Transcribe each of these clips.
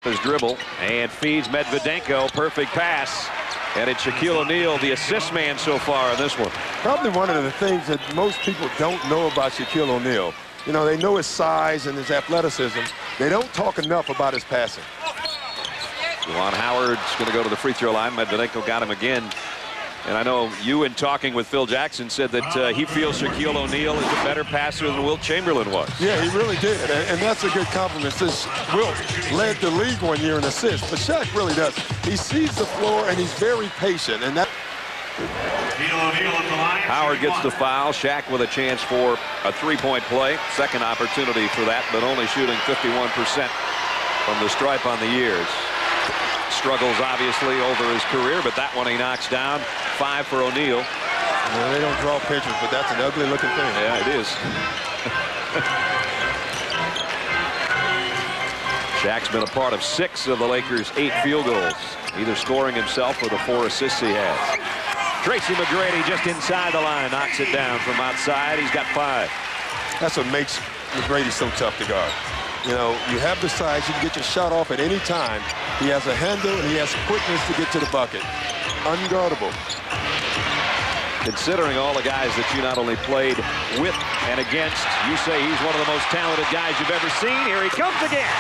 His dribble and feeds Medvedenko. Perfect pass. And it's Shaquille O'Neal, the assist man so far on this one. Probably one of the things that most people don't know about Shaquille O'Neal. You know, they know his size and his athleticism. They don't talk enough about his passing. Juwan Howard's going to go to the free throw line. Medvedenko got him again. And I know you, in talking with Phil Jackson, said that he feels Shaquille O'Neal is a better passer than Wilt Chamberlain was. Yeah, he really did. And that's a good compliment. Since Wilt led the league one year in assists, but Shaq really does. He sees the floor, and he's very patient. And that. Howard gets the foul. Shaq with a chance for a three-point play. Second opportunity for that, but only shooting 51% from the stripe on the years. Struggles, obviously, over his career, but that one he knocks down. 5 for O'Neal. Well, they don't draw pictures, but that's an ugly-looking thing. Yeah, it is. Shaq's been a part of 6 of the Lakers' 8 field goals, either scoring himself or the 4 assists he has. Tracy McGrady just inside the line, knocks it down from outside. He's got 5. That's what makes McGrady so tough to guard. You know, you have the size, you can get your shot off at any time. He has a handle, and he has quickness to get to the bucket. Unguardable. Considering all the guys that you not only played with and against, you say he's one of the most talented guys you've ever seen. Here he comes again.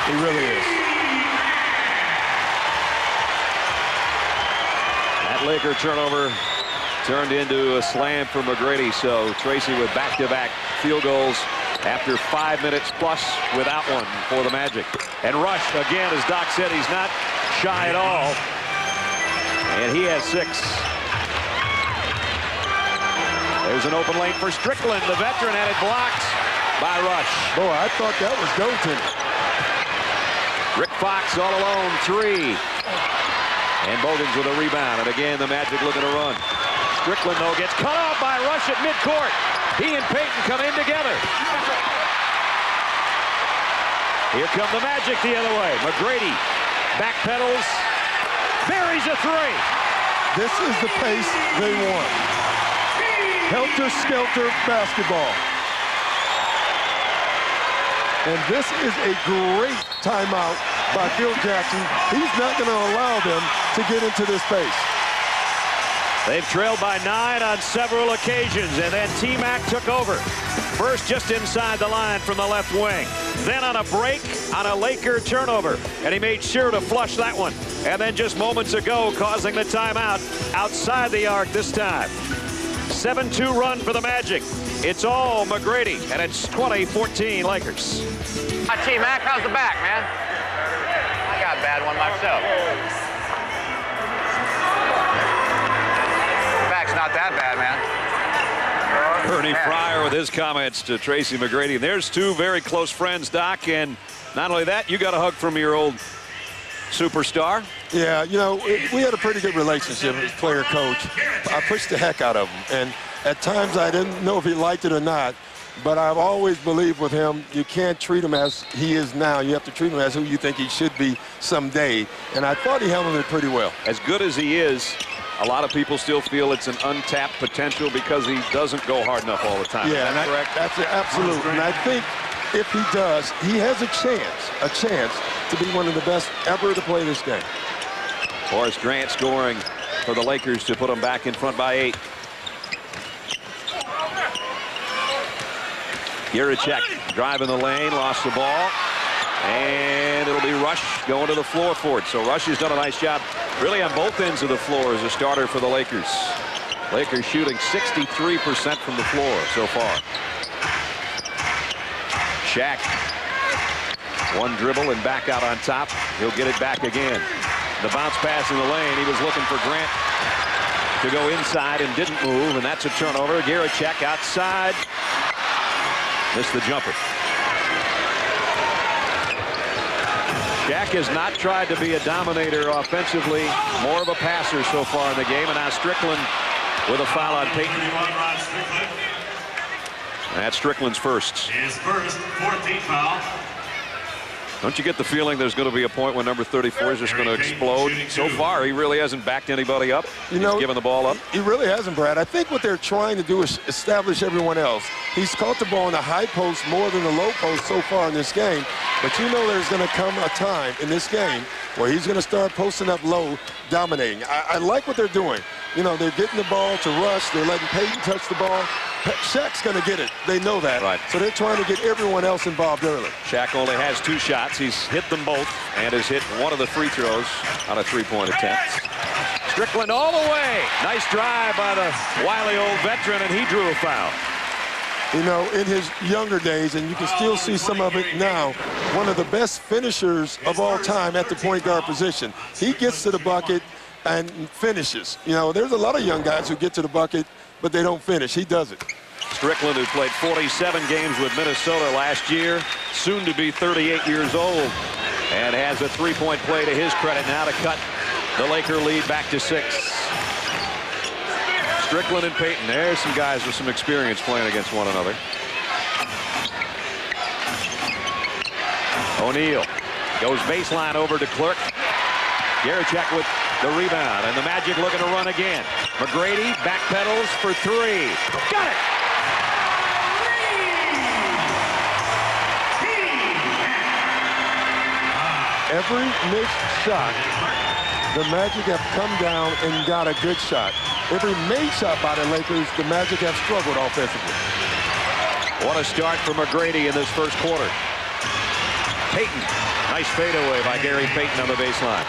He really is. That Laker turnover turned into a slam for McGrady. So Tracy with back-to-back field goals after 5 minutes plus without one for the Magic. And Rush, again, as Doc said, he's not shy at all. And he has 6. There's an open lane for Strickland, the veteran, and it blocked by Rush. Boy, I thought that was goaltending. Rick Fox all alone, 3. And Bogans with a rebound. And again, the Magic looking to run. Strickland, though, gets cut off by Rush at midcourt. He and Payton come in together. Here come the Magic the other way. McGrady backpedals, buries a 3. This is the pace they want. Helter-skelter basketball. And this is a great timeout by Phil Jackson. He's not going to allow them to get into this pace. They've trailed by 9 on several occasions, and then T-Mac took over. First just inside the line from the left wing. Then on a break on a Laker turnover, and he made sure to flush that one. And then just moments ago, causing the timeout outside the arc this time. 7-2 run for the Magic. It's all McGrady, and it's 20-14 Lakers. Hi, T-Mac, how's the back, man? I got a bad one myself. Not that bad, man. Ernie Fryer with his comments to Tracy McGrady. And there's 2 very close friends, Doc. And not only that, you got a hug from your old superstar. Yeah, you know, we had a pretty good relationship as player-coach. I pushed the heck out of him. And at times I didn't know if he liked it or not. But I've always believed with him, you can't treat him as he is now. You have to treat him as who you think he should be someday. And I thought he handled it pretty well. As good as he is, a lot of people still feel it's an untapped potential because he doesn't go hard enough all the time. Yeah, Is that correct? That's absolute. And I think if he does, he has a chance to be one of the best ever to play this game. Horace Grant scoring for the Lakers to put them back in front by 8. Jiricek driving the lane, lost the ball. And it'll be Rush going to the floor for it. So Rush has done a nice job really on both ends of the floor as a starter for the Lakers. Lakers shooting 63% from the floor so far. Shaq. One dribble and back out on top. He'll get it back again. The bounce pass in the lane. He was looking for Grant to go inside and didn't move, and that's a turnover. Jiricek outside. Missed the jumper. Shaq has not tried to be a dominator offensively, more of a passer so far in the game, and now Strickland with a foul on Payton. That's Strickland's first. His first 14th foul. Don't you get the feeling there's going to be a point when number 34 is just going to explode? So far, he really hasn't backed anybody up. He's given the ball up. He really hasn't, Brad. I think what they're trying to do is establish everyone else. He's caught the ball in the high post more than the low post so far in this game. But you know there's going to come a time in this game where he's going to start posting up low, dominating. I like what they're doing. You know, they're getting the ball to rush. They're letting Peyton touch the ball. Shaq's going to get it. They know that. Right. So they're trying to get everyone else involved early. Shaq only has 2 shots. He's hit them both and has hit one of the free throws on a 3-point attempt. Strickland all the way. Nice drive by the wily old veteran, and he drew a foul. You know, in his younger days, and you can still see some of it now, one of the best finishers of all time at the point guard position. He gets to the bucket and finishes. You know, there's a lot of young guys who get to the bucket, but they don't finish. He does it. Strickland, who played 47 games with Minnesota last year, soon to be 38 years old, and has a 3-point play to his credit now to cut the Laker lead back to 6. Strickland and Peyton, there's some guys with some experience playing against one another. O'Neal goes baseline over to Clerk. Garachek with the rebound, and the Magic looking to run again. McGrady backpedals for 3. Got it! Every missed shot, the Magic have come down and got a good shot. Every made shot by the Lakers, the Magic have struggled offensively. What a start for McGrady in this first quarter. Peyton, nice fadeaway by Gary Payton on the baseline.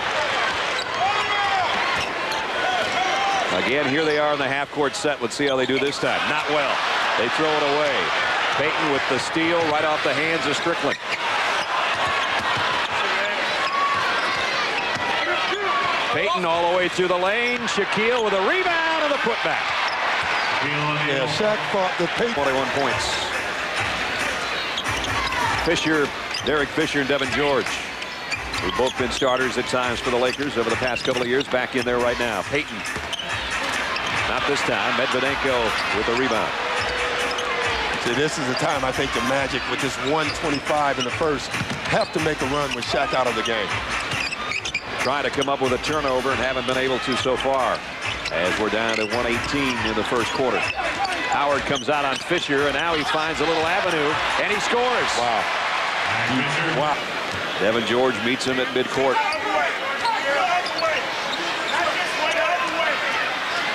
Again, here they are in the half-court set. Let's see how they do this time. Not well. They throw it away. Peyton with the steal right off the hands of Strickland. Peyton all the way through the lane. Shaquille with a rebound and a putback. Yeah, Shaq fought the Peyton. 21 points. Fisher, Derek Fisher and Devin George. We've both been starters at times for the Lakers over the past couple of years. Back in there right now. Peyton. Not this time. Medvedenko with a rebound. See, this is the time I think the Magic, with this 125 in the first, have to make a run with Shaq out of the game. Trying to come up with a turnover and haven't been able to so far, as we're down to 118 in the first quarter. Howard comes out on Fisher, and now he finds a little avenue, and he scores. Wow. Wow. Devin George meets him at midcourt.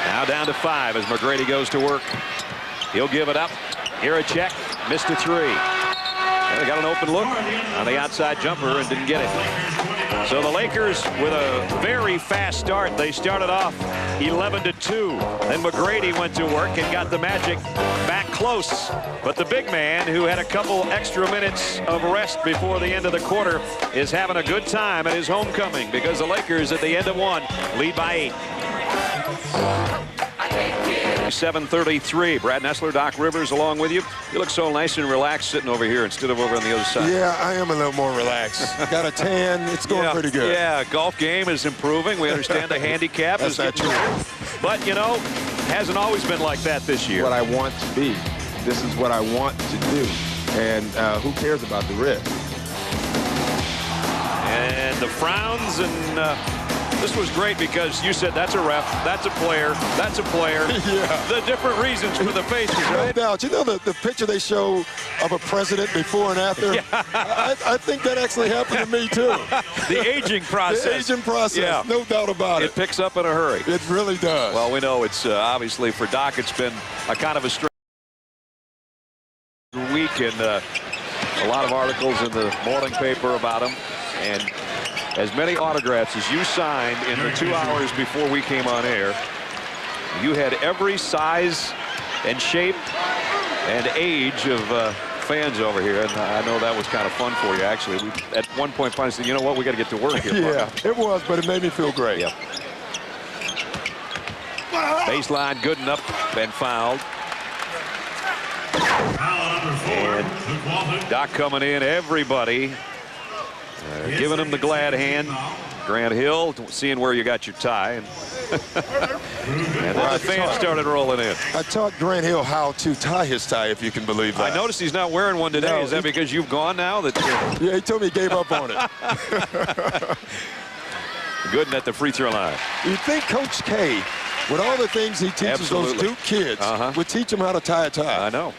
Now down to 5 as McGrady goes to work. He'll give it up. Garachek missed a 3. And they got an open look on the outside jumper and didn't get it. So the Lakers with a very fast start. They started off 11-2. Then McGrady went to work and got the Magic back close. But the big man, who had a couple extra minutes of rest before the end of the quarter, is having a good time at his homecoming, because the Lakers at the end of 1 lead by 8. 7:33. Brad Nessler, Doc Rivers along with you. You look so nice and relaxed sitting over here instead of over on the other side. Yeah, I am a little more relaxed. Got a tan. It's going pretty good. Yeah, golf game is improving. We understand the handicap is not true. But, you know, hasn't always been like that this year. What I want to be. This is what I want to do. And who cares about the risk? And the frowns, and this was great because you said that's a ref, that's a player, that's a player. Yeah. The different reasons for the faces, No right? doubt. You know the picture they show of a president before and after? Yeah. I think that actually happened to me, too. The aging process. The aging process, Yeah. no doubt about It it. picks up in a hurry. It really does. Well, we know it's obviously for Doc, it's been a kind of a strange week, and a lot of articles in the morning paper about him. And as many autographs as you signed in the 2 hours before we came on air, you had every size and shape and age of fans over here, and I know that was kind of fun for you, actually. We, at one point, finally said, you know what, we got to get to work here. Yeah, it was, but it made me feel great. Yep. Baseline good enough and fouled. And Doc coming in, everybody giving him the glad hand. Grant Hill seeing where you got your tie, and And then the fans started rolling in. I taught Grant Hill how to tie his tie, if you can believe that. I noticed he's not wearing one today. No, Is that because you've gone now? Yeah, he told me he gave up on it. Gooden at the free throw line. You think Coach K, with all the things he teaches those Duke kids, would teach them how to tie a tie. I know.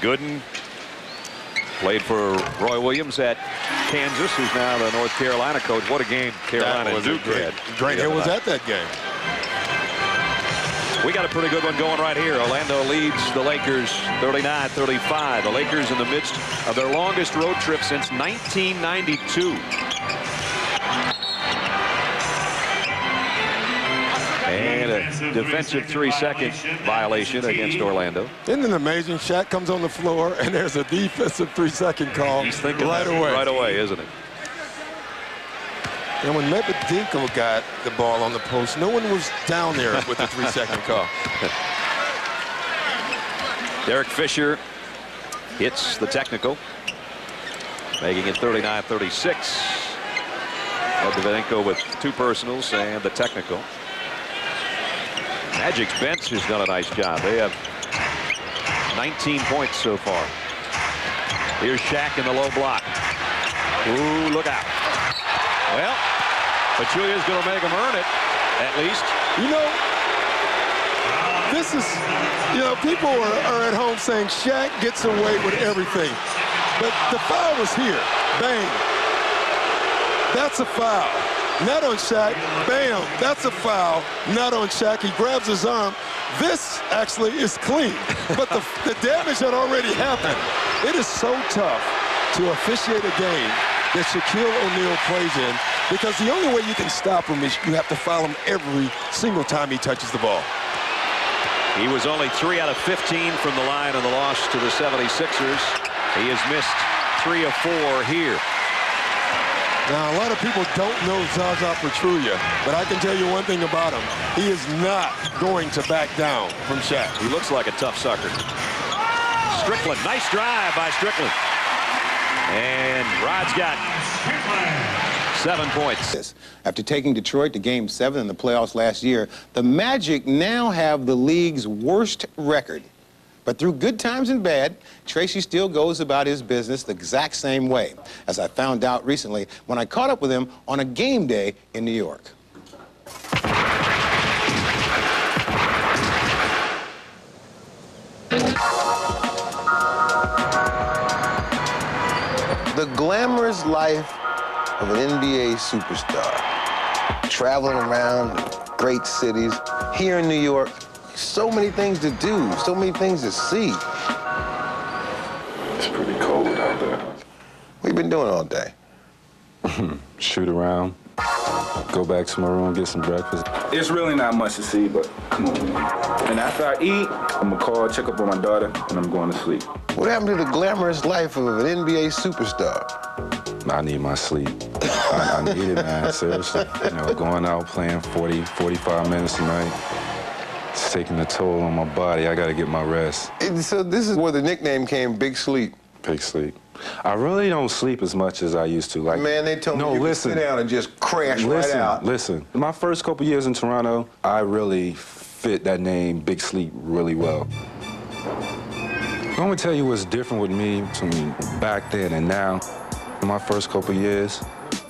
Gooden played for Roy Williams at Kansas, who's now the North Carolina coach. What a game Carolina and Duke had. Grant Hill was at that game. We got a pretty good one going right here. Orlando leads the Lakers 39-35. The Lakers in the midst of their longest road trip since 1992. And a defensive 3-second violation against Orlando. Isn't it amazing? Shaq comes on the floor, and there's a defensive 3-second call. He's thinking right away. Right away, isn't it? And when Mephitinko got the ball on the post, no one was down there with the 3-second call. Derek Fisher hits the technical, making it 39-36. Mephitinko with 2 personals and the technical. Magic's bench has done a nice job. They have 19 points so far. Here's Shaq in the low block. Ooh, look out. Well, Pachulia's going to make him earn it, at least. You know, this is, people are at home saying Shaq gets away with everything. But the foul was here. Bang. That's a foul. Not on Shaq. Bam. That's a foul. Not on Shaq. He grabs his arm. This actually is clean. But the damage had already happened. It is so tough to officiate a game that Shaquille O'Neal plays in, because the only way you can stop him is you have to foul him every single time he touches the ball. He was only 3 out of 15 from the line in the loss to the 76ers. He has missed 3 of 4 here. Now, a lot of people don't know Zaza Pachulia, but I can tell you one thing about him. He is not going to back down from Shaq. He looks like a tough sucker. Strickland, nice drive by Strickland. And Rod's got 7 points. After taking Detroit to Game 7 in the playoffs last year, the Magic now have the league's worst record. But through good times and bad, Tracy still goes about his business the exact same way, as I found out recently when I caught up with him on a game day in New York. The glamorous life of an NBA superstar. Traveling around great cities. Here in New York, so many things to do, so many things to see. It's pretty cold out there. What you been doing all day? Shoot around, go back to my room, get some breakfast. It's really not much to see, but come on. And after I eat, I'm gonna call, check up on my daughter, and I'm going to sleep. What happened to the glamorous life of an NBA superstar? I need my sleep. I need it, man, seriously. Going out playing 40, 45 minutes a night. It's taking a toll on my body. I gotta get my rest. So this is where the nickname came, Big Sleep. Big sleep. I really don't sleep as much as I used to. Like, man, they told me you could sit down and just crash right out. Listen, my first couple years in Toronto, I really fit that name, Big Sleep, really well. I'm gonna tell you what's different with me between back then and now. In my first couple years,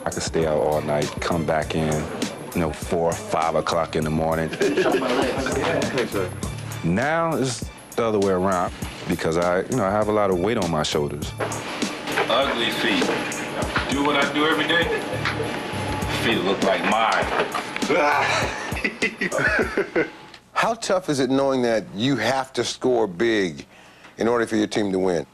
I could stay out all night, come back in, 4 or 5 o'clock in the morning. Now it's the other way around because I have a lot of weight on my shoulders. Ugly feet. Do what I do every day. Feet look like mine. How tough is it knowing that you have to score big in order for your team to win?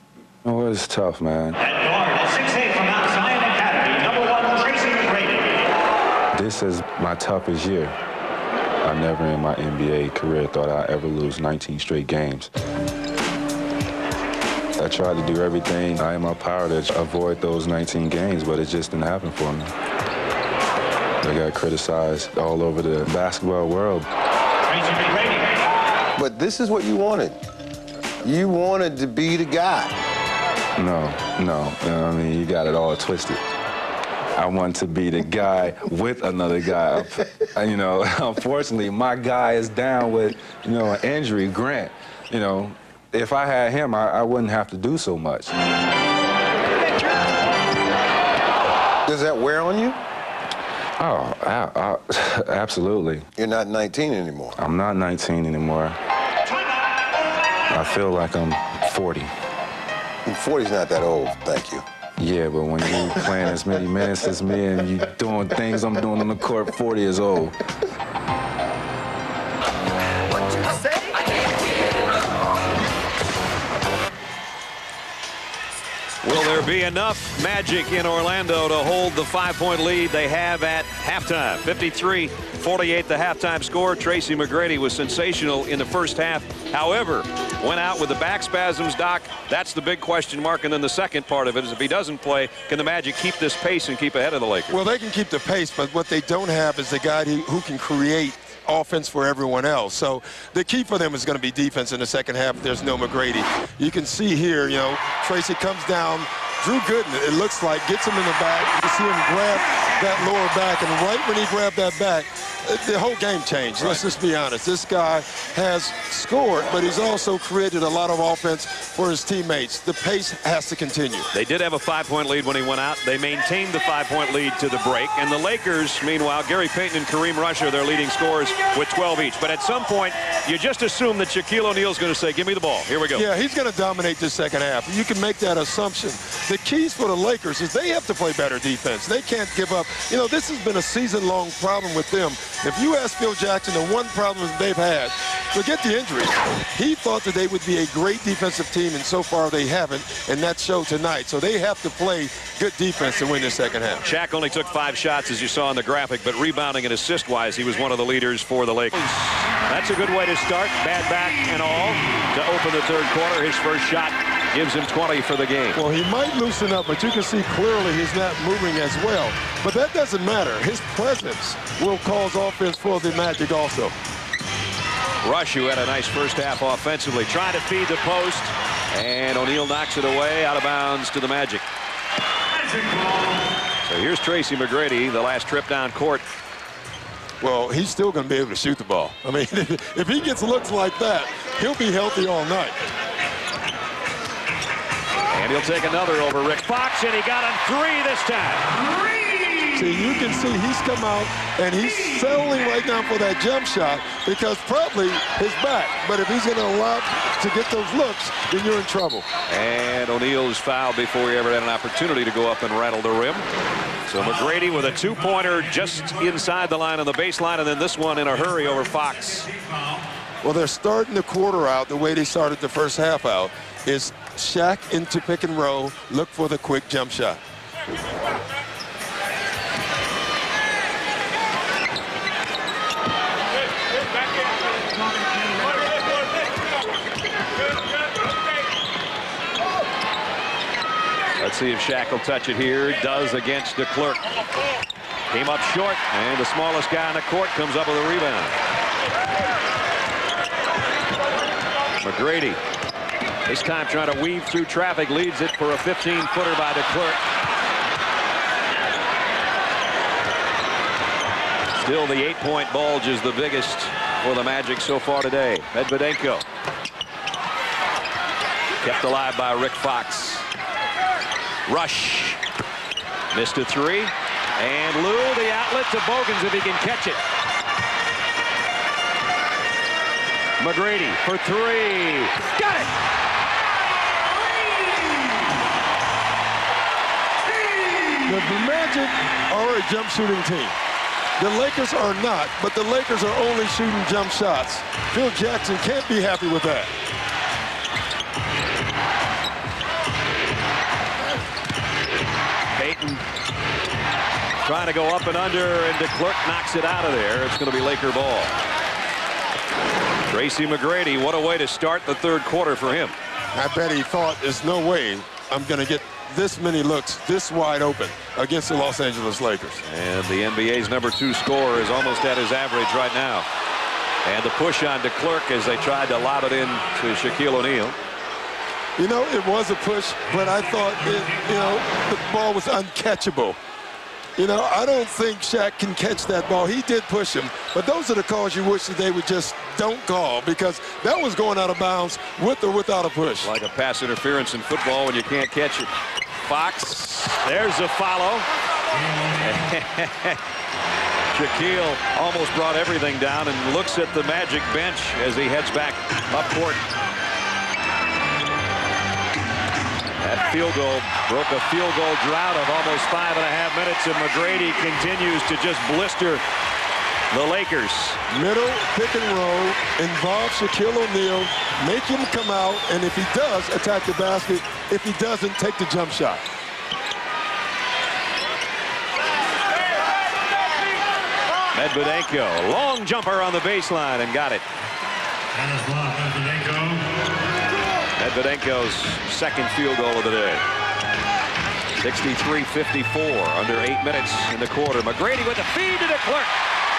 Oh, it's tough, man. At guard, a 6'8" from Mount Zion Academy, #1 Tracy McGrady. This is my toughest year. I never in my NBA career thought I'd ever lose 19 straight games. I tried to do everything in my power to avoid those 19 games, but it just didn't happen for me. I got criticized all over the basketball world. Tracy McGrady. But this is what you wanted. You wanted to be the guy. No. I mean, you got it all twisted. I want to be the guy with another guy. You know, unfortunately, my guy is down with, you know, an injury, Grant. You know, if I had him, I wouldn't have to do so much. Does that wear on you? Oh, absolutely. You're not 19 anymore. I'm not 19 anymore. I feel like I'm 40. 40's not that old, thank you. Yeah, but when you're playing as many minutes as me and you're doing things I'm doing on the court, 40 is old. Will there be enough magic in Orlando to hold the 5-point lead they have at halftime? 53-48 the halftime score. Tracy McGrady was sensational in the first half. However, went out with the back spasms, Doc. That's the big question mark. And then the second part of it is if he doesn't play, can the Magic keep this pace and keep ahead of the Lakers? Well, they can keep the pace, but what they don't have is a guy who can create offense for everyone else. So the key for them is going to be defense in the second half. There's no McGrady. You can see here, you know, Tracy comes down. Drew Gooden, it looks like, gets him in the back. You can see him grab that lower back, and right when he grabbed that back, the whole game changed. Let's just be honest. This guy has scored, but he's also created a lot of offense for his teammates. The pace has to continue. They did have a 5-point lead when he went out. They maintained the 5-point lead to the break. And the Lakers, meanwhile, Gary Payton and Kareem Rush are their leading scorers with 12 each. But at some point, you just assume that Shaquille O'Neal's going to say, give me the ball. Here we go. Yeah, he's going to dominate this second half. You can make that assumption. The keys for the Lakers is they have to play better defense. They can't give up. You know, this has been a season-long problem with them. If you ask Phil Jackson, the one problem they've had, forget the injuries. He thought that they would be a great defensive team, and so far they haven't, and that showed tonight. So they have to play good defense to win this second half. Shaq only took 5 shots, as you saw in the graphic, but rebounding and assist-wise, he was one of the leaders for the Lakers. That's a good way to start, bad back and all, to open the third quarter. His first shot gives him 20 for the game. Well, he might loosen up, but you can see clearly he's not moving as well. But that doesn't matter. His presence will cause offense for the Magic also. Rush, who had a nice first half offensively, trying to feed the post, and O'Neal knocks it away out of bounds to the Magic. So here's Tracy McGrady, the last trip down court. Well, he's still going to be able to shoot the ball. I mean, if he gets looks like that, he'll be healthy all night. And he'll take another over Rick Fox, and he got him 3 this time. See, you can see he's come out, and he's settling right now for that jump shot because probably his back. But if he's going to allow to get those looks, then you're in trouble. And O'Neal's fouled before he ever had an opportunity to go up and rattle the rim. So McGrady with a 2-pointer just inside the line on the baseline, and then this one in a hurry over Fox. Well, they're starting the quarter out the way they started the first half out. Is Shaq into pick and roll, look for the quick jump shot. Let's see if Shaq will touch it here. Does against DeClercq. Came up short, and the smallest guy on the court comes up with a rebound. McGrady, this time trying to weave through traffic, leads it for a 15-footer by DeClercq. Still, the 8-point bulge is the biggest for the Magic so far today. Medvedenko. Kept alive by Rick Fox. Rush. Missed a 3. And Lou, the outlet to Bogans if he can catch it. McGrady for 3. Got it! The Magic are a jump shooting team. The Lakers are not, but the Lakers are only shooting jump shots. Phil Jackson can't be happy with that. Payton trying to go up and under, and DeClercq knocks it out of there. It's going to be Laker ball. Tracy McGrady, what a way to start the third quarter for him. I bet he thought there's no way I'm going to get this many looks this wide open against the Los Angeles Lakers. And the NBA's #2 scorer is almost at his average right now. And the push on DeClercq as they tried to lob it in to Shaquille O'Neal. You know, it was a push, but I thought, the ball was uncatchable. You know, I don't think Shaq can catch that ball. He did push him, but those are the calls you wish that they would just don't call, because that was going out of bounds with or without a push. Like a pass interference in football when you can't catch it. Fox, there's a follow. Shaquille almost brought everything down and looks at the Magic bench as he heads back up court. That field goal broke a field goal drought of almost 5.5 minutes, and McGrady continues to just blister the Lakers. Middle pick and roll, involve Shaquille O'Neal, make him come out, and if he does, attack the basket. If he doesn't, take the jump shot. Medvedenko, long jumper on the baseline and got it. Medvedenko's second field goal of the day. 63-54, under 8 minutes in the quarter. McGrady with the feed to DeClercq.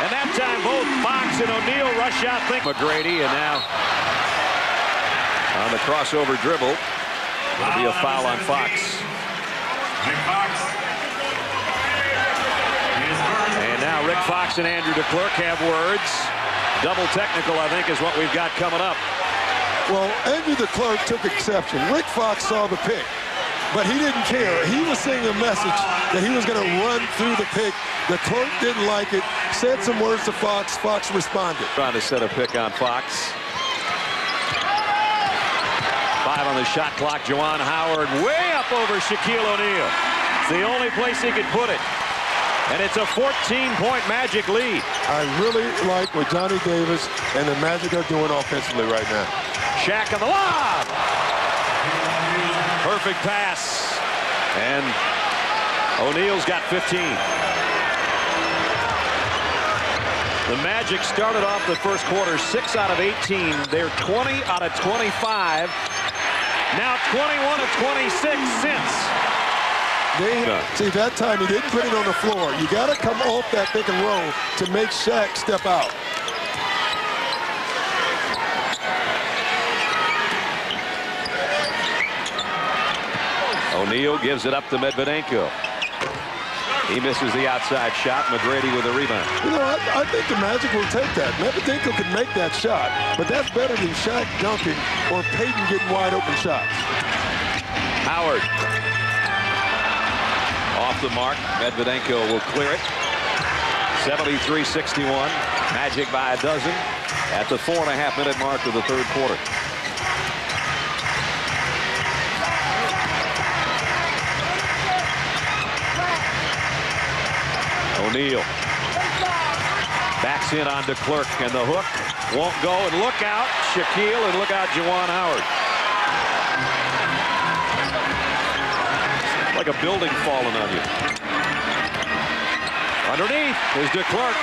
And that time both Fox and O'Neal rush out. McGrady, and now on the crossover dribble, it'll be a foul on Fox. And now Rick Fox and Andrew DeClercq have words. Double technical, I think, is what we've got coming up. Well, Andrew DeClercq took exception. Rick Fox saw the pick, but he didn't care. He was sending a message that he was going to run through the pick. DeClercq didn't like it, said some words to Fox. Fox responded. Trying to set a pick on Fox. 5 on the shot clock. Juwan Howard way up over Shaquille O'Neal. It's the only place he could put it. And it's a 14-point Magic lead. I really like what Johnny Davis and the Magic are doing offensively right now. Shaq on the lob. Perfect pass. And O'Neal's got 15. The Magic started off the first quarter 6 out of 18. They're 20 out of 25. Now 21 of 26 since. See, that time he didn't put it on the floor. You got to come off that pick and roll to make Shaq step out. O'Neal gives it up to Medvedenko. He misses the outside shot. McGrady with a rebound. You know, I think the Magic will take that. Medvedenko can make that shot, but that's better than Shaq dunking or Peyton getting wide open shots. Howard. Off the mark. Medvedenko will clear it. 73-61. Magic by a dozen at the 4.5-minute mark of the third quarter. O'Neal backs in on DeClercq, and the hook won't go. And look out, Shaquille, and look out, Juwan Howard. Like a building falling on you. Underneath is DeClercq.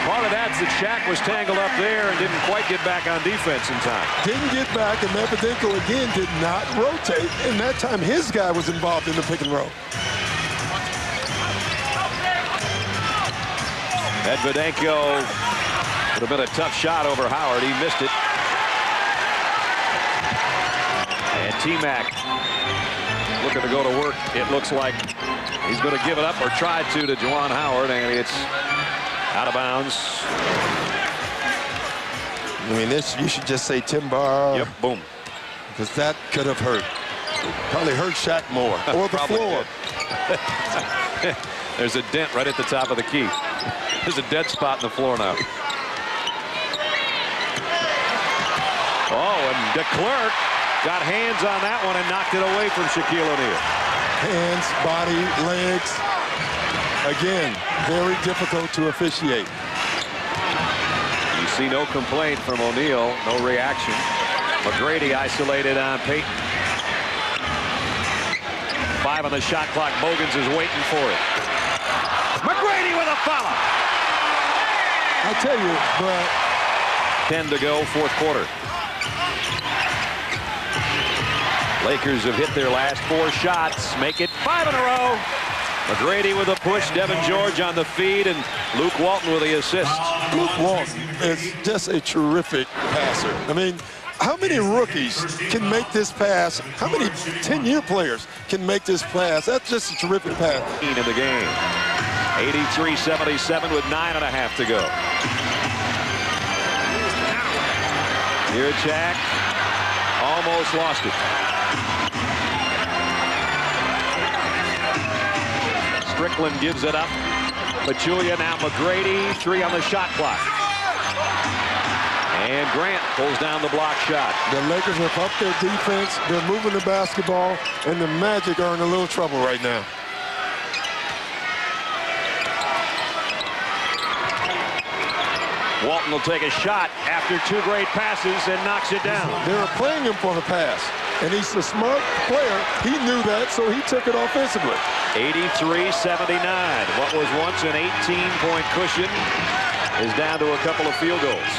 Part of that's that Shaq was tangled up there and didn't quite get back on defense in time. Didn't get back, and Medvedenko again did not rotate. And that time his guy was involved in the pick and roll. Medvedenko would have been a tough shot over Howard. He missed it. And T-Mac looking to go to work. It looks like he's going to give it up or try to Juwan Howard, and it's out of bounds. I mean, this, you should just say Timbar. Yep, boom. Because that could have hurt. Probably hurt Shaq more. Or the floor. There's a dent right at the top of the key. There's a dead spot in the floor now. Oh, and DeClercq got hands on that one and knocked it away from Shaquille O'Neal. Hands, body, legs. Again, very difficult to officiate. You see no complaint from O'Neal, no reaction. McGrady isolated on Peyton. 5 on the shot clock. Bogans is waiting for it. McGrady with a foul. I tell you, but 10 to go, fourth quarter. Lakers have hit their last 4 shots, make it 5 in a row. McGrady with a push, Devin George on the feed, and Luke Walton with the assist. Luke Walton is just a terrific passer. I mean, how many rookies can make this pass? How many 10-year players can make this pass? That's just a terrific pass. In the game. 83-77 with 9.5 to go. Jiricek almost lost it. Strickland gives it up. Pachulia, now McGrady, 3 on the shot clock. And Grant pulls down the block shot. The Lakers have upped their defense. They're moving the basketball, and the Magic are in a little trouble right now. Walton will take a shot after 2 great passes and knocks it down. They were playing him for the pass, and he's a smart player. He knew that, so he took it offensively. 83-79. What was once an 18-point cushion is down to a couple of field goals.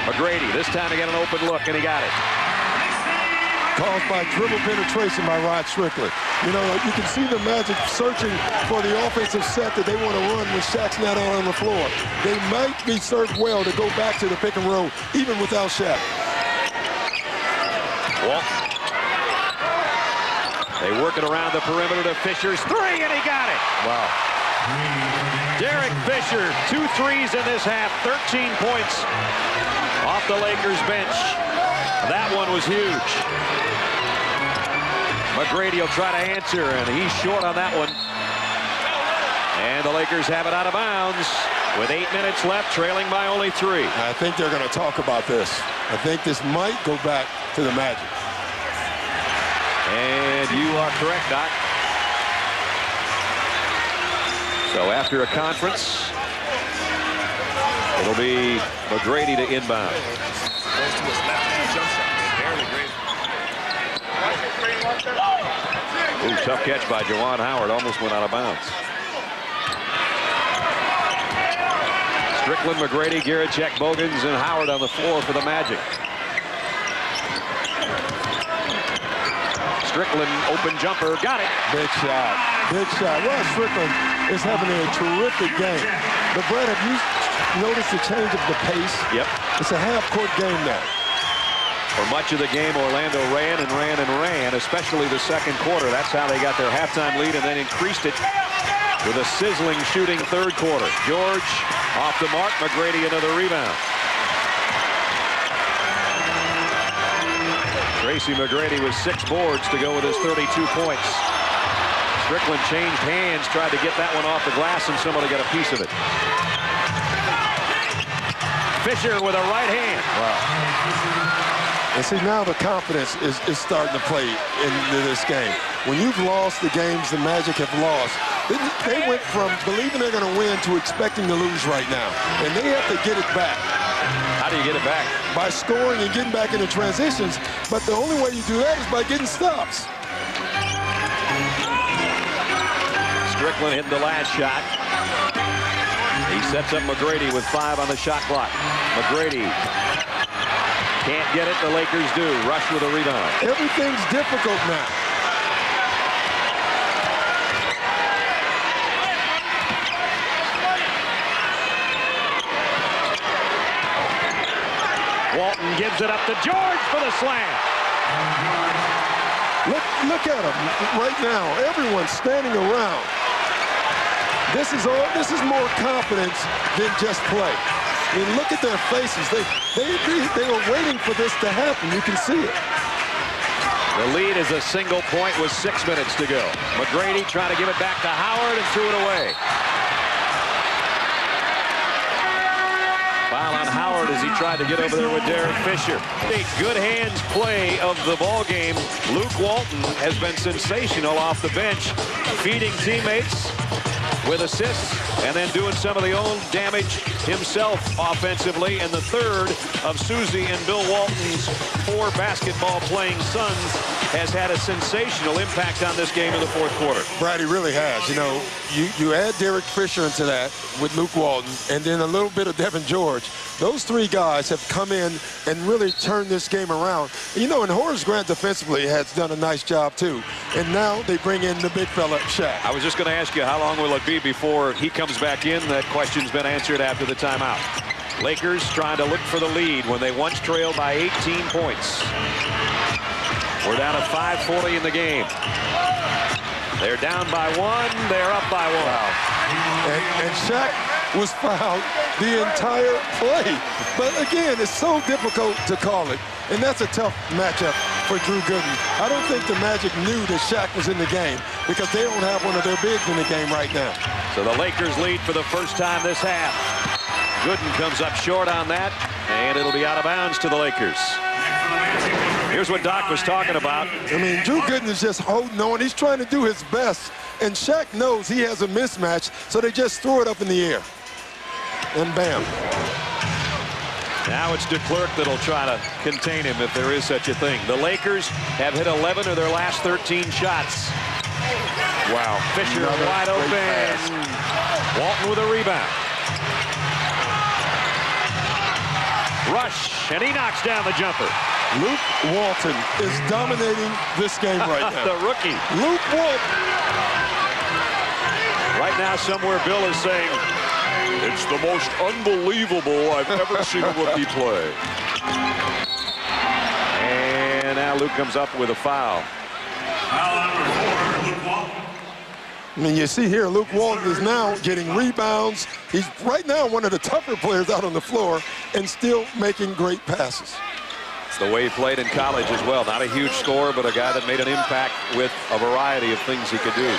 McGrady, this time to get an open look, and he got it. Caused by dribble penetration by Rod Strickland. You know, you can see the Magic searching for the offensive set that they want to run when Shaq's not out on the floor. They might be served well to go back to the pick and roll, even without Shaq. Walton. They work it around the perimeter to Fisher's 3, and he got it. Wow. Derek Fisher, 2 threes in this half, 13 points off the Lakers bench. That one was huge. McGrady will try to answer, and he's short on that one. And the Lakers have it out of bounds with 8 minutes left, trailing by only 3. I think they're going to talk about this. I think this might go back to the Magic. And you are correct, Doc. So after a conference, it'll be McGrady to inbound. Ooh, tough catch by Juwan Howard. Almost went out of bounds. Strickland, McGrady, Jiricek, Bogans, and Howard on the floor for the Magic. Strickland, open jumper, got it. Big shot. Big shot. Well, Strickland is having a terrific game. But Brad, have you noticed the change of the pace? Yep. It's a half-court game now. For much of the game, Orlando ran and ran and ran, especially the second quarter. That's how they got their halftime lead and then increased it with a sizzling shooting third quarter. George off the mark. McGrady another rebound. Tracy McGrady with 6 boards to go with his 32 points. Strickland changed hands, tried to get that one off the glass, and someone to get a piece of it. Fisher with a right hand. Wow. And see, now the confidence is starting to play into this game. When you've lost the games the Magic have lost, they went from believing they're going to win to expecting to lose right now. And they have to get it back. How do you get it back? By scoring and getting back into transitions. But the only way you do that is by getting stops. Strickland hitting the last shot. He sets up McGrady with 5 on the shot clock. McGrady can't get it. The Lakers do. Rush with a rebound. Everything's difficult now. Walton gives it up to George for the slam. Look at them right now. Everyone's standing around. This is more confidence than just play. I mean, look at their faces. They were waiting for this to happen. You can see it. The lead is a single point with 6 minutes to go. McGrady trying to give it back to Howard and threw it away. Foul on Howard as he tried to get over there with Derek Fisher. A good hands play of the ball game. Luke Walton has been sensational off the bench, feeding teammates with assists and then doing some of the own damage himself offensively. And the third of Susie and Bill Walton's 4 basketball playing sons has had a sensational impact on this game in the fourth quarter. Brad, he really has. You know, you add Derek Fisher into that with Luke Walton and then a little bit of Devin George. Those 3 guys have come in and really turned this game around. You know, and Horace Grant defensively has done a nice job too. And now they bring in the big fella, Shaq. I was just going to ask you, how long will it be before he comes back in? That question's been answered after the timeout. Lakers trying to look for the lead when they once trailed by 18 points. We're down to 5:40 in the game. They're down by 1. They're up by 1. Wow. And Shaq was fouled the entire play. But again, it's so difficult to call it. And that's a tough matchup for Drew Gooden. I don't think the Magic knew that Shaq was in the game because they don't have one of their bigs in the game right now. So the Lakers lead for the first time this half. Gooden comes up short on that, and it'll be out of bounds to the Lakers. Here's what Doc was talking about. I mean, Drew Gooden is just holding on. He's trying to do his best. And Shaq knows he has a mismatch, so they just throw it up in the air. And bam. Now it's DeClercq that'll try to contain him if there is such a thing. The Lakers have hit 11 of their last 13 shots. Wow. Fisher Another wide great open. pass. Walton with a rebound. Rush, and he knocks down the jumper. Luke Walton is dominating this game right now. The rookie. Luke Walton. Right now, somewhere Bill is saying, it's the most unbelievable I've ever seen a rookie play. And now Luke comes up with a foul. I mean, you see here, Luke Walton is now getting rebounds. He's right now one of the tougher players out on the floor and still making great passes. It's the way he played in college as well. Not a huge scorer, but a guy that made an impact with a variety of things he could do.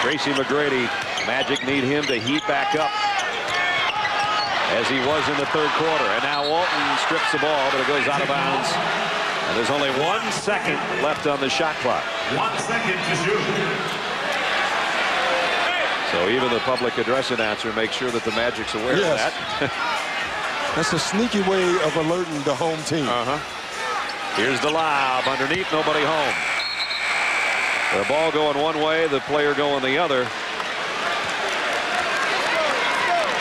Tracy McGrady, Magic need him to heat back up as he was in the third quarter. And now Walton strips the ball, but it goes out of bounds. And there's only 1 second left on the shot clock. 1 second to shoot. So even the public address announcer makes sure that the Magic's aware of that. That's a sneaky way of alerting the home team. Here's the lob underneath, nobody home. The ball going one way, the player going the other.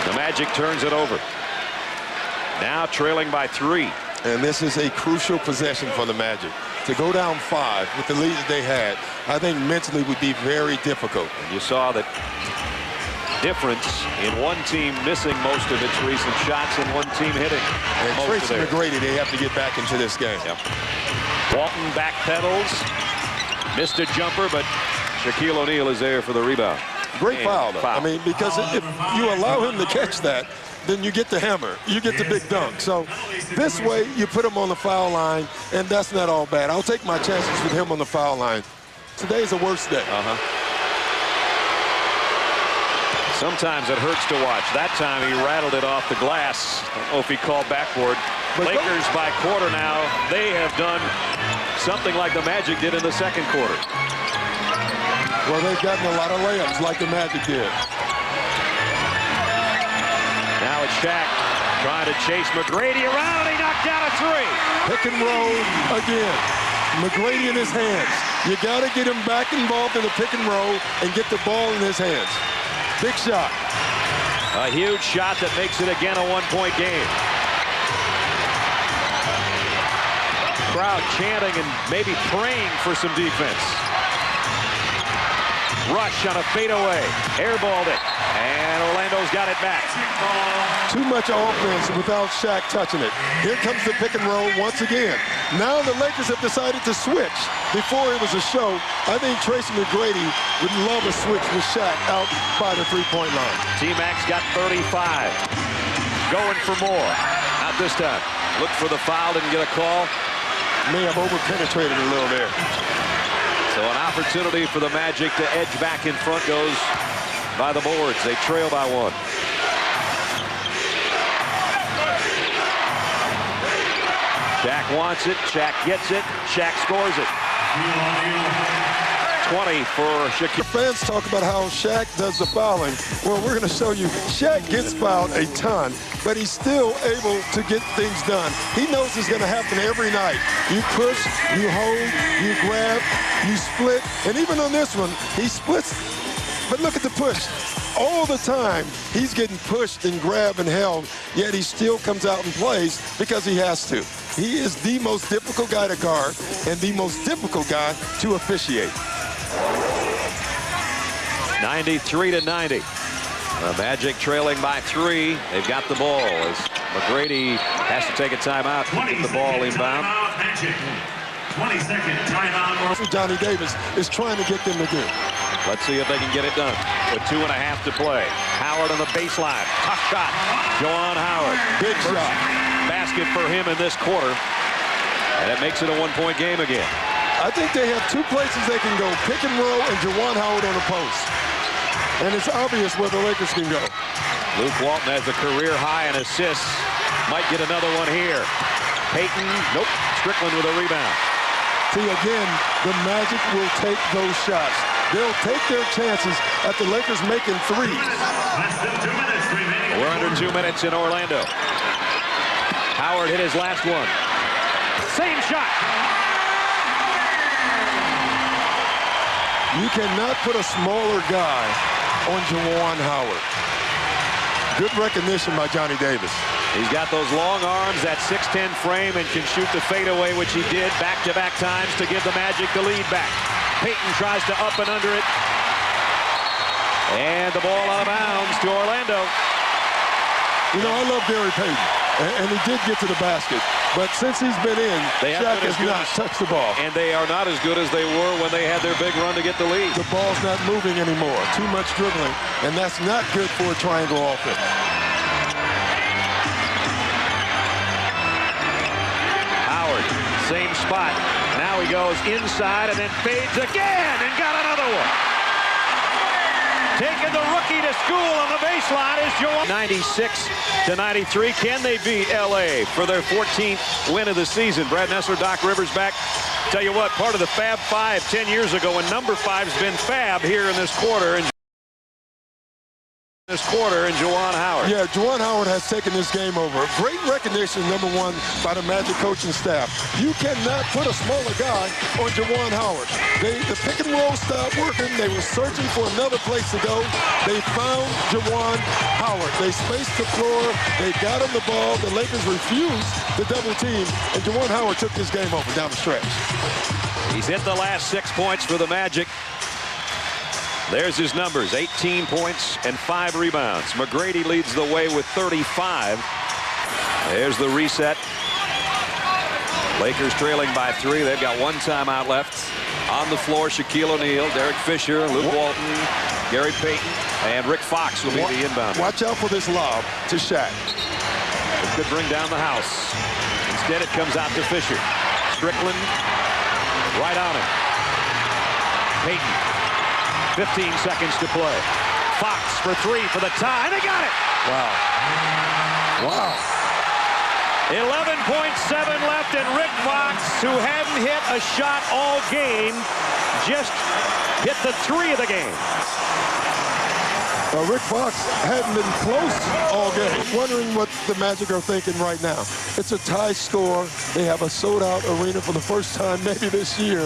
The Magic turns it over. Now trailing by 3. And this is a crucial possession for the Magic. To go down 5 with the lead that they had, I think mentally would be very difficult. And you saw that difference in one team missing most of its recent shots and one team hitting. And Tracy McGrady, they have to get back into this game. Walton backpedals. Missed a jumper, but Shaquille O'Neal is there for the rebound. Great foul, though. I mean, because if you allow him to catch that, then you get the hammer. You get the big dunk. So this way, you put him on the foul line, and that's not all bad. I'll take my chances with him on the foul line. Today's a worse day. Sometimes it hurts to watch. That time he rattled it off the glass. I don't know if he called backboard. Lakers by quarter now. They have done something like the Magic did in the second quarter. Well, they've gotten a lot of layups like the Magic did. Now it's Shaq trying to chase McGrady around, and he knocked down a 3. Pick and roll again. McGrady in his hands. You got to get him back involved in the pick and roll and get the ball in his hands. Big shot. A huge shot that makes it again a one-point game. Crowd chanting and maybe praying for some defense. Rush on a fadeaway. Airballed it. And Orlando's got it back. Too much offense without Shaq touching it. Here comes the pick and roll once again. Now the Lakers have decided to switch. Before it was a show, I think Tracy McGrady would love a switch with Shaq out by the three-point line. T-Mac's got 35. Going for more. Not this time. Looked for the foul, didn't get a call. May have over-penetrated a little there. So an opportunity for the Magic to edge back in front goes by the boards. They trail by 1. Shaq wants it. Shaq gets it. Shaq scores it. 20 for Shaquille. Fans talk about how Shaq does the fouling. Well, we're going to show you Shaq gets fouled a ton, but he's still able to get things done. He knows it's going to happen every night. You push, you hold, you grab, you split, and even on this one, he splits. But look at the push. All the time, he's getting pushed and grabbed and held, yet he still comes out and plays because he has to. He is the most difficult guy to guard and the most difficult guy to officiate. 93-90. The Magic trailing by 3. They've got the ball as McGrady has to take a timeout to get the ball inbound. 20-second timeout. Johnny Davis is trying to get them to do. Let's see if they can get it done with 2.5 to play. Howard on the baseline. Tough shot. Juwan Howard. Big shot. Basket for him in this quarter. And it makes it a one-point game again. I think they have two places they can go. Pick and roll and Juwan Howard on the post. And it's obvious where the Lakers can go. Luke Walton has a career high in assists. Might get another one here. Payton, nope. Strickland with a rebound. See, again, the Magic will take those shots. They'll take their chances at the Lakers making threes. Less than 2 minutes remaining. We're under 2 minutes in Orlando. Howard hit his last one. Same shot. You cannot put a smaller guy on Juwan Howard. Good recognition by Johnny Davis. He's got those long arms, that 6'10" frame, and can shoot the fadeaway, which he did back-to-back times to give the Magic the lead back. Payton tries to up and under it. And the ball out of bounds to Orlando. You know, I love Gary Payton, and he did get to the basket. But since he's been in, Shaq has not touched the ball. And they are not as good as they were when they had their big run to get the lead. The ball's not moving anymore. Too much dribbling, and that's not good for a triangle offense. Howard, same spot. Now he goes inside and then fades again and got another one. Taking the rookie to school on the baseline is Joel. 96-93. Can they beat L.A. for their 14th win of the season? Brad Nessler, Doc Rivers back. Tell you what, part of the Fab Five 10 years ago, and number 5's been Fab here in this quarter. And Juwan Howard. Yeah, Juwan Howard has taken this game over. Great recognition, number one, by the Magic coaching staff. You cannot put a smaller guy on Juwan Howard. The pick and roll stopped working. They were searching for another place to go. They found Juwan Howard. They spaced the floor. They got him the ball. The Lakers refused the double team, and Juwan Howard took this game over down the stretch. He's hit the last 6 points for the Magic. There's his numbers, 18 points and 5 rebounds. McGrady leads the way with 35. There's the reset. Lakers trailing by 3. They've got 1 timeout left. On the floor, Shaquille O'Neal, Derek Fisher, Luke Walton, Gary Payton, and Rick Fox will be the inbound. Watch out for this lob to Shaq. It could bring down the house. Instead, it comes out to Fisher. Strickland right on him. Payton. 15 seconds to play. Fox for 3 for the tie. They got it. Wow. Wow. 11.7 left, and Rick Fox, who hadn't hit a shot all game, just hit the 3 of the game. Rick Fox hadn't been close all game. Wondering what the Magic are thinking right now. It's a tie score. They have a sold-out arena for the first time maybe this year.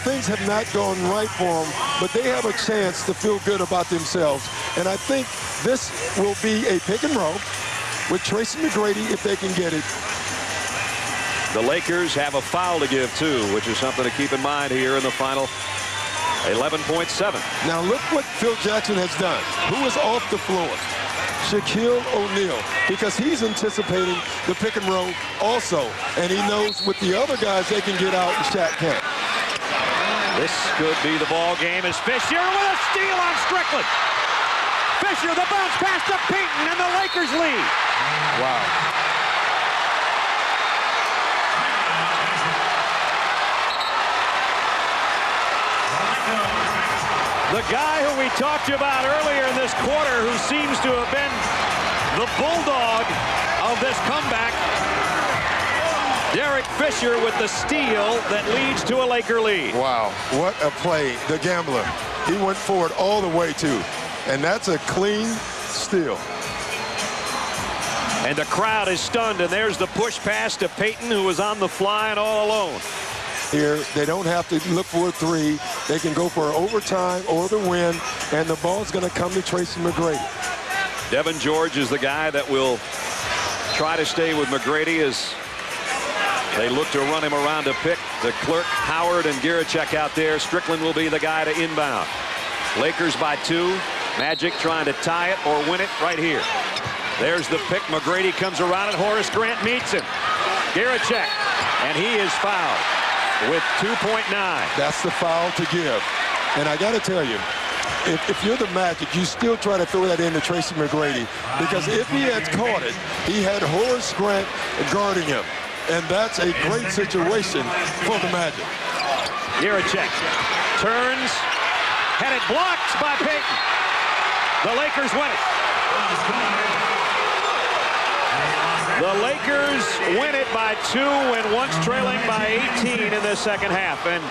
Things have not gone right for them, but they have a chance to feel good about themselves. And I think this will be a pick and roll with Tracy McGrady if they can get it. The Lakers have a foul to give, too, which is something to keep in mind here in the final 11.7. Now look what Phil Jackson has done. Who is off the floor? Shaquille O'Neal, because he's anticipating the pick and roll also, and he knows with the other guys they can get out and Shaq can't. This could be the ball game as Fisher with a steal on Strickland. Fisher, the bounce pass to Payton, and the Lakers lead. Wow. The guy who we talked about earlier in this quarter, who seems to have been the bulldog of this comeback, Derek Fisher with the steal that leads to a Laker lead. Wow, what a play. The gambler. He went forward all the way, too. And that's a clean steal. And the crowd is stunned, and there's the push pass to Payton, who was on the fly and all alone. Here, they don't have to look for a 3. They can go for overtime or the win, and the ball's going to come to Tracy McGrady. Devin George is the guy that will try to stay with McGrady as they look to run him around to pick. The clerk, Howard, and Giricek out there. Strickland will be the guy to inbound. Lakers by 2. Magic trying to tie it or win it right here. There's the pick. McGrady comes around, and Horace Grant meets him. Giricek, and he is fouled. with 2.9. That's the foul to give. And I got to tell you, if you're the Magic, you still try to throw that into Tracy McGrady, because if he had caught it, he had Horace Grant guarding him. And that's a great situation for the Magic. Jiricek turns, had it blocked by Payton. The Lakers win it. The Lakers win it by 2 and once trailing by 18 in the second half. And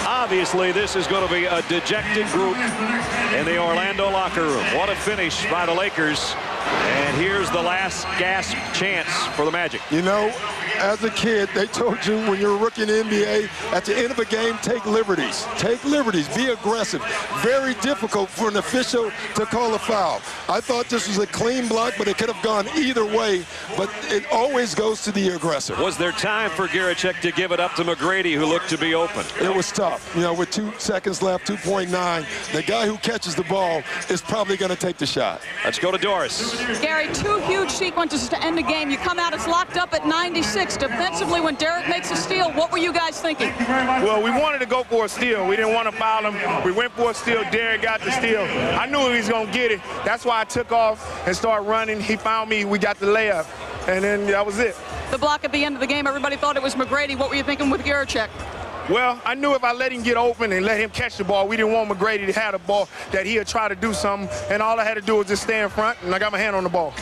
obviously this is going to be a dejected group in the Orlando locker room. What a finish by the Lakers. And here's the last gasp chance for the Magic. You know, as a kid, they told you when you're a rookie in the NBA, at the end of a game, take liberties. Take liberties. Be aggressive. Very difficult for an official to call a foul. I thought this was a clean block, but it could have gone either way. But it always goes to the aggressor. Was there time for Jiricek to give it up to McGrady, who looked to be open? It was tough. You know, with 2 seconds left, 2.9, the guy who catches the ball is probably going to take the shot. Let's go to Doris. Gary, 2 huge sequences to end the game. You come out, it's locked up at 96. Defensively, when Derek makes a steal, what were you guys thinking? Well, we wanted to go for a steal. We didn't want to foul him. We went for a steal. Derek got the steal. I knew he was going to get it. That's why I took off and started running. He found me. We got the layup. And then that was it. The block at the end of the game, everybody thought it was McGrady. What were you thinking with Jiricek? Well, I knew if I let him get open and let him catch the ball, we didn't want McGrady to have the ball, that he'd try to do something. And all I had to do was just stay in front, and I got my hand on the ball.